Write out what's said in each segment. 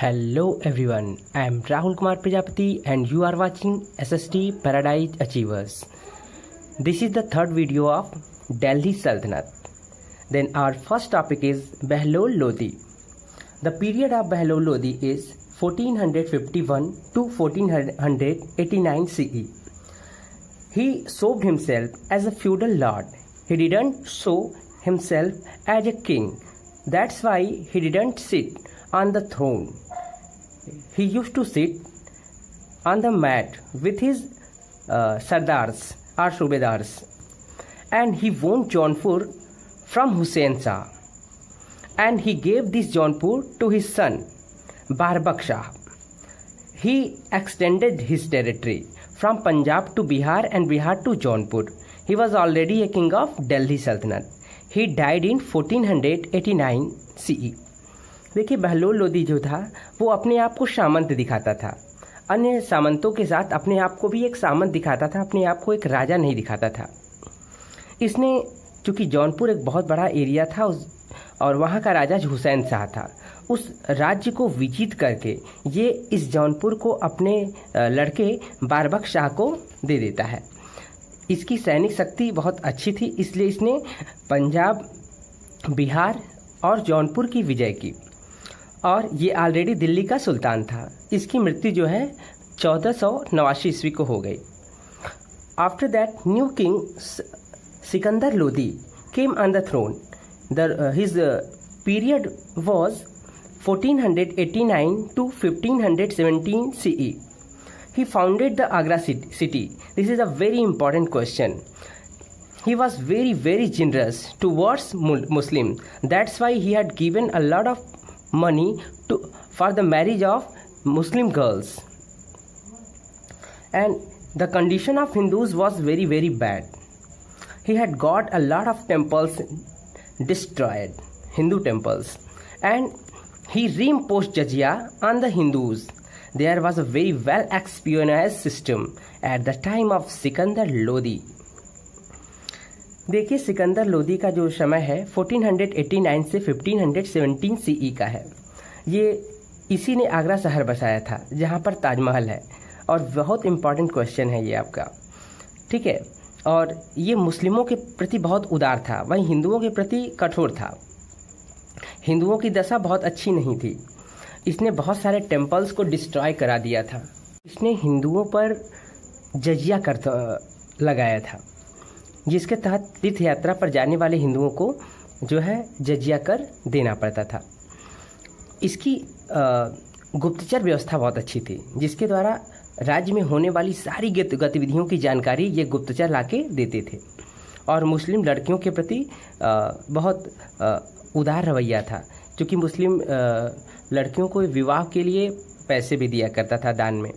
Hello everyone, I am Rahul Kumar Prajapati and you are watching SST Paradise Achievers. This is the third video of Delhi Sultanate. Then our first topic is Bahlol Lodi. The period of Bahlol Lodi is 1451 to 1489 CE. He showed himself as a feudal lord. He didn't show himself as a king. That's why he didn't sit on the throne. He used to sit on the mat with his sardars or subedars, and he won Jaunpur from Hussain Shah, and he gave this Jaunpur to his son Barbak Shah. He extended his territory from Punjab to Bihar and Bihar to Jaunpur. He was already a king of Delhi Sultanate. He died in 1489 CE. देखिए, बहलोल लोदी जो था वो अपने आप को सामंत दिखाता था, अन्य सामंतों के साथ अपने आप को भी एक सामंत दिखाता था, अपने आप को एक राजा नहीं दिखाता था। इसने चूँकि जौनपुर एक बहुत बड़ा एरिया था और वहाँ का राजा हुसैन शाह था, उस राज्य को विजित करके ये इस जौनपुर को अपने लड़के बारबक शाह को दे देता है। इसकी सैनिक शक्ति बहुत अच्छी थी, इसलिए इसने पंजाब, बिहार और जौनपुर की विजय की, और ये ऑलरेडी दिल्ली का सुल्तान था। इसकी मृत्यु जो है 1489 ईस्वी को हो गई। After that new king Sikandar Lodi came on the throne. His period was 1489 to 1517 CE. He founded the Agra city. This is a very important question. He was very generous towards Muslim. That's why he had given a lot of money for the marriage of Muslim girls. And the condition of Hindus was very bad. He had got a lot of temples destroyed, Hindu temples, and he reimposed jizya on the Hindus. There was a very well espionage system at the time of Sikandar Lodi. देखिए, सिकंदर लोदी का जो समय है 1489 से 1517 CE का है। ये इसी ने आगरा शहर बसाया था जहाँ पर ताजमहल है, और बहुत इम्पॉर्टेंट क्वेश्चन है ये आपका, ठीक है। और ये मुस्लिमों के प्रति बहुत उदार था, वहीं हिंदुओं के प्रति कठोर था। हिंदुओं की दशा बहुत अच्छी नहीं थी। इसने बहुत सारे टेम्पल्स को डिस्ट्रॉय करा दिया था। इसने हिंदुओं पर जजिया कर लगाया था, जिसके तहत तीर्थ यात्रा पर जाने वाले हिंदुओं को जो है जजिया कर देना पड़ता था। इसकी गुप्तचर व्यवस्था बहुत अच्छी थी, जिसके द्वारा राज्य में होने वाली सारी गतिविधियों की जानकारी ये गुप्तचर लाके देते थे। और मुस्लिम लड़कियों के प्रति बहुत उदार रवैया था, क्योंकि मुस्लिम लड़कियों को विवाह के लिए पैसे भी दिया करता था दान में।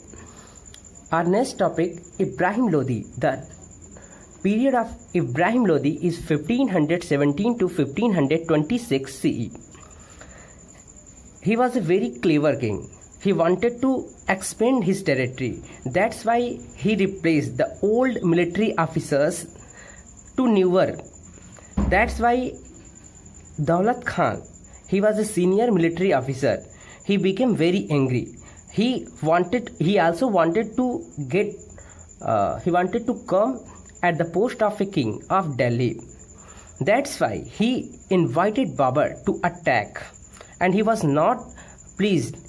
Our next topic, Ibrahim Lodi. The period of Ibrahim Lodi is 1517 to 1526 CE. He was a very clever king. He wanted to expand his territory. That's why he replaced the old military officers to newer. That's why Daulat Khan, he was a senior military officer. He became very angry. He also wanted to come at the post of a king of Delhi. That's why he invited Babur to attack, and he was not pleased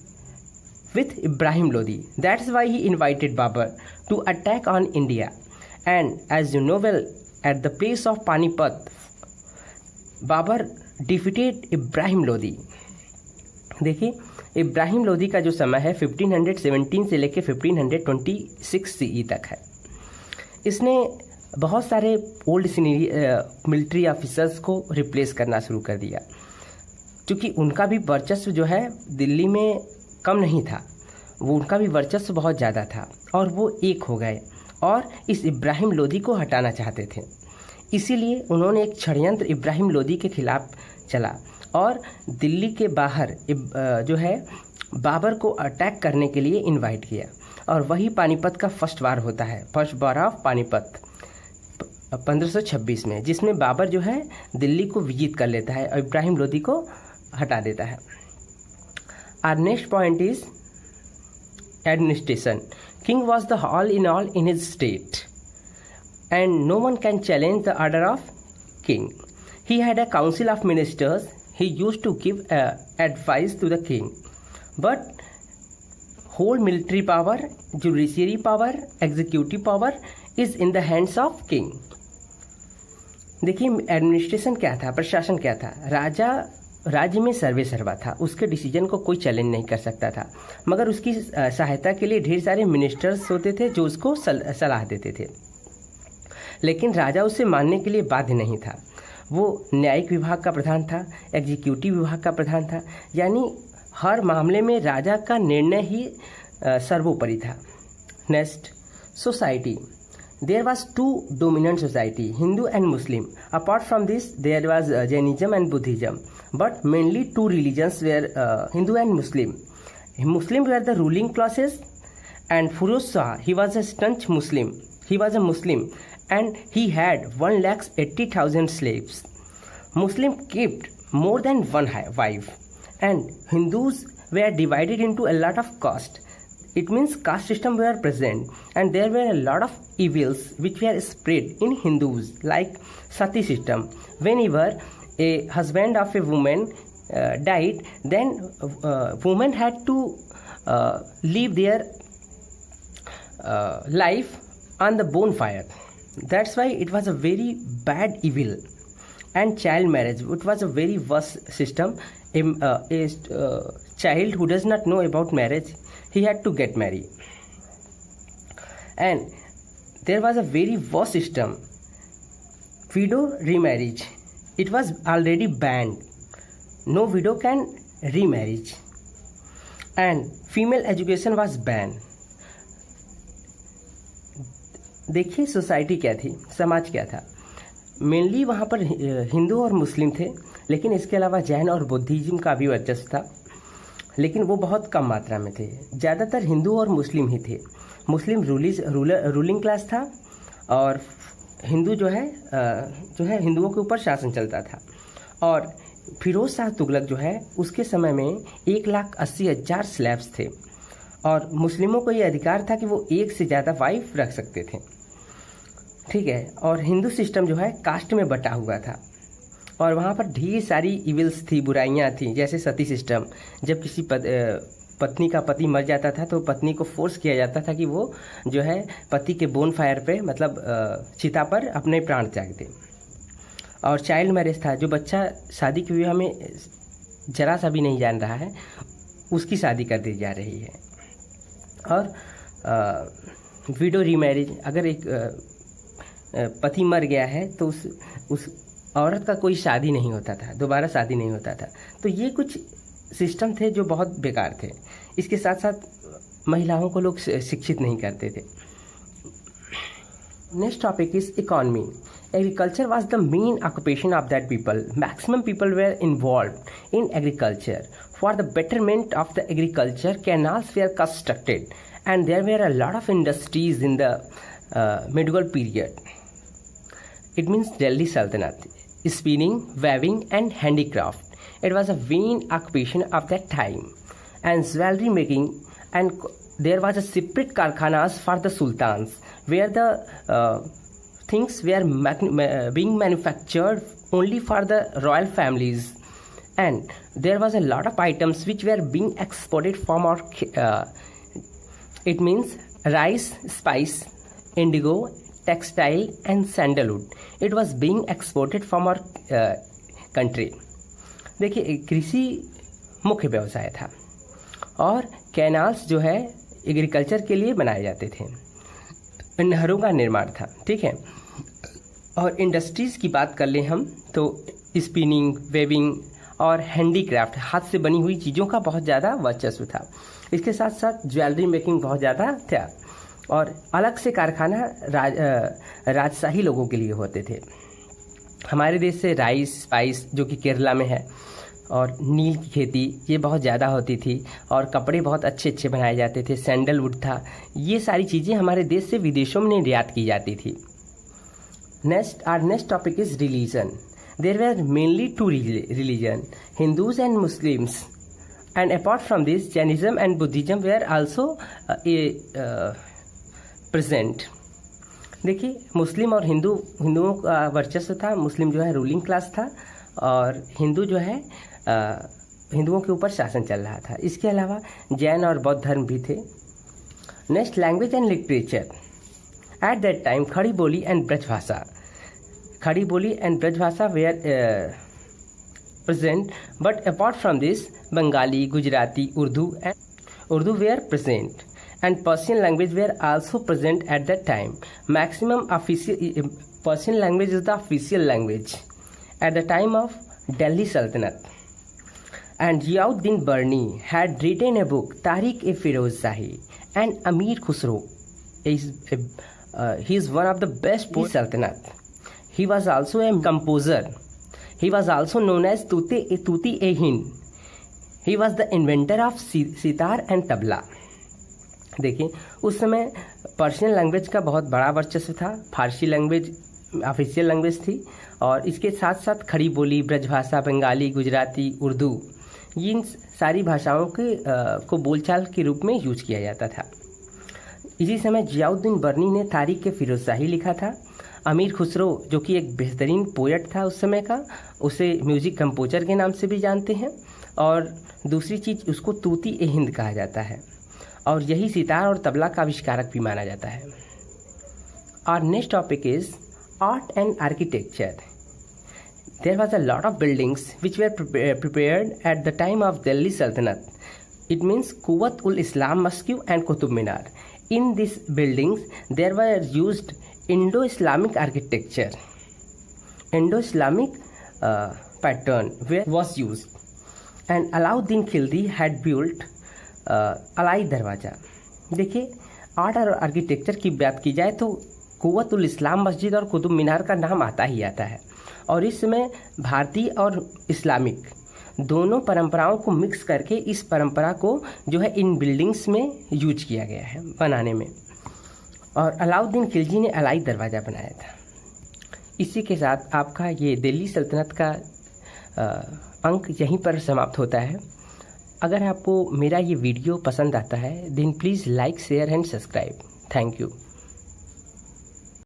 with Ibrahim Lodi. That's why he invited Babur to attack on India. And as you know well, at the place of Panipat, Babur defeated Ibrahim Lodi. देखिए, इब्राहिम लोदी का जो समय है 1517 से लेकर 1526 CE तक है। इसने बहुत सारे ओल्ड मिलिट्री ऑफिसर्स को रिप्लेस करना शुरू कर दिया, क्योंकि उनका भी वर्चस्व जो है दिल्ली में कम नहीं था, वो उनका भी वर्चस्व बहुत ज़्यादा था, और वो एक हो गए और इस इब्राहिम लोदी को हटाना चाहते थे। इसीलिए उन्होंने एक षड्यंत्र इब्राहिम लोदी के खिलाफ चला और दिल्ली के बाहर जो है बाबर को अटैक करने के लिए इनवाइट किया, और वही पानीपत का फर्स्ट वार होता है, फर्स्ट वार ऑफ पानीपत 1526 में, जिसमें बाबर जो है दिल्ली को विजित कर लेता है और इब्राहिम लोदी को हटा देता है। Our next point is administration. King was the all in all in his state, and no one can challenge the order of king. He had a council of ministers. He used to give advice to the king, but whole military power, judiciary power, executive power is in the hands of king. देखिए administration क्या था, प्रशासन क्या था। राजा राज्य में सर्वे सर्वा था, उसके डिसीजन को कोई चैलेंज नहीं कर सकता था, मगर उसकी सहायता के लिए ढेर सारे मिनिस्टर्स होते थे जो उसको सलाह देते थे, लेकिन राजा उसे मानने के लिए बाध्य नहीं था। वो न्यायिक विभाग का प्रधान था, एग्जीक्यूटिव विभाग का प्रधान था, यानी हर मामले में राजा का निर्णय ही सर्वोपरि था। Next, society. There was two dominant society, Hindu and Muslim. Apart from this, there was Jainism and Buddhism. But mainly two religions were Hindu and Muslim. Muslim were the ruling classes, and Firoz Shah, he was a staunch Muslim. He was a Muslim, and he had 1,80,000 slaves. Muslim kept more than one wife, and Hindus were divided into a lot of caste. It means caste system were present, and there were a lot of evils which were spread in Hindus, like sati system. Whenever a husband of a woman died, then woman had to live their life on the bonfire. That's why it was a very bad evil. And child marriage, it was a very worst system. A child who does not know about marriage, he had to get married. And there was a very worst system, widow remarriage. It was already banned. No widow can remarriage. And female education was banned. देखिए society क्या थी, समाज क्या था। Mainly वहाँ पर हिंदू और मुस्लिम थे, लेकिन इसके अलावा जैन और बुद्धिज्म का भी वर्चस्व था, लेकिन वो बहुत कम मात्रा में थे। ज़्यादातर हिंदू और मुस्लिम ही थे। मुस्लिम रूलिंग क्लास था, और हिंदू जो है हिंदुओं के ऊपर शासन चलता था। और फिरोज शाह तुगलक जो है, उसके समय में 1,80,000 स्लैब्स थे, और मुस्लिमों को ये अधिकार था कि वो एक से ज़्यादा वाइफ रख सकते थे। ठीक है। और हिंदू सिस्टम जो है कास्ट में बटा हुआ था, और वहाँ पर ढेर सारी इविल्स थी, बुराइयाँ थी, जैसे सती सिस्टम। जब किसी पत्नी का पति मर जाता था तो पत्नी को फोर्स किया जाता था कि वो जो है पति के बोन फायर पे, मतलब चिता पर अपने प्राण त्याग दे। और चाइल्ड मैरिज था, जो बच्चा शादी के विवाह में जरा सा भी नहीं जान रहा है, उसकी शादी कर दी जा रही है। और विडो रीमैरिज, अगर एक पति मर गया है तो उस औरत का कोई शादी नहीं होता था, दोबारा शादी नहीं होता था। तो ये कुछ सिस्टम थे जो बहुत बेकार थे। इसके साथ साथ महिलाओं को लोग शिक्षित नहीं करते थे। Next topic is economy. Agriculture was the main occupation of that people. Maximum people were involved in agriculture. For the betterment of the agriculture, canals were constructed, and there were a lot of industries in the medieval period. It means Delhi Sultanate. Spinning, weaving, and handicraft. It was a main occupation of that time. And jewelry making, and there was a separate karkhanas for the sultans, where the things were being manufactured only for the royal families, and there was a lot of items which were being exported from our it means rice, spice, indigo, textile, and sandalwood. It was being exported from our country. देखिए कृषि मुख्य व्यवसाय था, और canals जो है agriculture के लिए बनाए जाते थे, नहरों का निर्माण था। ठीक है। और इंडस्ट्रीज़ की बात कर लें हम तो स्पिनिंग, वेविंग और हैंडीक्राफ्ट, हाथ से बनी हुई चीज़ों का बहुत ज़्यादा वर्चस्व था। इसके साथ साथ ज्वेलरी मेकिंग बहुत ज़्यादा था, और अलग से कारखाना राजशाही लोगों के लिए होते थे। हमारे देश से राइस, स्पाइस जो कि केरला में है, और नील की खेती ये बहुत ज़्यादा होती थी, और कपड़े बहुत अच्छे अच्छे बनाए जाते थे, सैंडलवुड था। ये सारी चीज़ें हमारे देश से विदेशों में निर्यात की जाती थी। Our next topic is religion. There were mainly two religion, Hindus and Muslims. And apart from this, Jainism and Buddhism were also present. देखिए, मुस्लिम और हिंदुओं का वर्चस्व था। मुस्लिम जो है रूलिंग क्लास था और हिंदू जो है हिंदुओं के ऊपर शासन चल रहा था। इसके अलावा जैन और बौद्ध धर्म भी थे। Next, language and literature. At that time Khari Boli and Brajbhasha were present, but apart from this, Bengali, Gujarati, Urdu were present, and Persian language were also present at that time. Maximum official Persian language is the official language at the time of Delhi Sultanate. And Ziauddin Barni had written a book, Tariq-e-Firoz Shahi, and Amir Khusro he is one of the best poets of Sultanate. He was also a composer. He was also known as Tuti-e-Hind. He was the inventor of sitar and tabla. देखिए, उस समय Persian language का बहुत बड़ा वर्चस्व था। फारसी language official language थी और इसके साथ साथ खड़ी बोली, ब्रजभाषा, बंगाली, गुजराती, उर्दू, इन सारी भाषाओं को बोलचाल के रूप में यूज किया जाता था। इसी समय जियाउद्दीन बर्नी ने तारिक ए फिरोज शाही लिखा था। अमीर खुसरो, जो कि एक बेहतरीन पोएट था उस समय का, उसे म्यूज़िक कंपोजर के नाम से भी जानते हैं। और दूसरी चीज़, उसको तूती-ए-हिंद कहा जाता है और यही सितार और तबला का आविष्कारक भी माना जाता है। और next topic is art and architecture. There was a lot of buildings which were prepared at the time of Delhi Sultanat. It means Quwwat ul Islam Mosque and Qutub Minar. In these buildings, there were used Indo-Islamic architecture. Indo-Islamic pattern was used. And Alauddin Khilji had built Alai Darwaza. देखिए, art और architecture की बात की जाए तो कुव्वत उल इस्लाम मस्जिद और कुतुब मीनार का नाम आता ही आता है। और इस समय भारतीय और इस्लामिक दोनों परंपराओं को मिक्स करके इस परंपरा को जो है इन बिल्डिंग्स में यूज किया गया है बनाने में। और अलाउद्दीन खिलजी ने अलाई दरवाज़ा बनाया था। इसी के साथ आपका ये दिल्ली सल्तनत का अंक यहीं पर समाप्त होता है। अगर आपको मेरा ये वीडियो पसंद आता है then please like, share and subscribe. Thank you.